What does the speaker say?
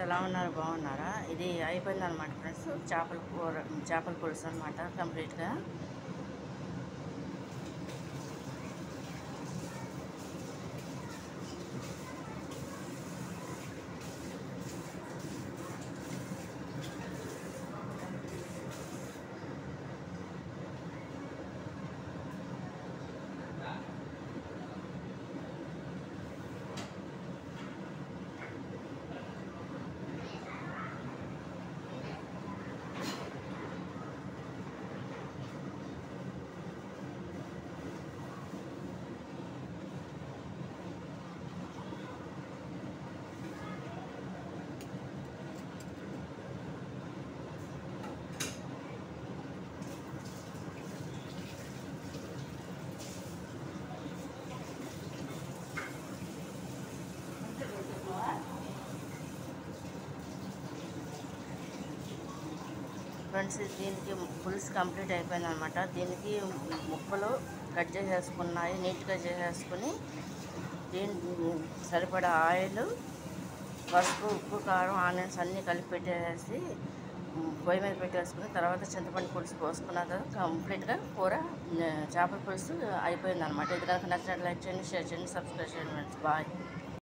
ఎలా ఉన్నారు? బాగున్నారా? ఇది అయిపోయిందనమాట ఫ్రెండ్స్. చేపల కూర, చేపల పులుసు అనమాట కంప్లీట్గా. ఫ్రెండ్స్, దీనికి పులుసు కంప్లీట్ అయిపోయింది అనమాట. దీనికి ముక్కలు కట్ చేసేసుకున్నాయి, నీట్గా చేసేసుకుని దీనికి సరిపడా ఆయిల్, పసుపు, ఉప్పు, కారం, ఆనియన్స్ అన్నీ కలిపి పెట్టేసి పొయ్యి మీద పెట్టేసుకుని తర్వాత చింతపండు పులుసు పోసుకున్నాక కంప్లీట్గా కూర చేపల పులుసు అయిపోయింది అనమాట. ఇది కనుక నచ్చినట్లు లైక్ చేయండి, షేర్ చేయండి, సబ్స్క్రైబ్ చేయండి ఫ్రెండ్స్. బాయ్.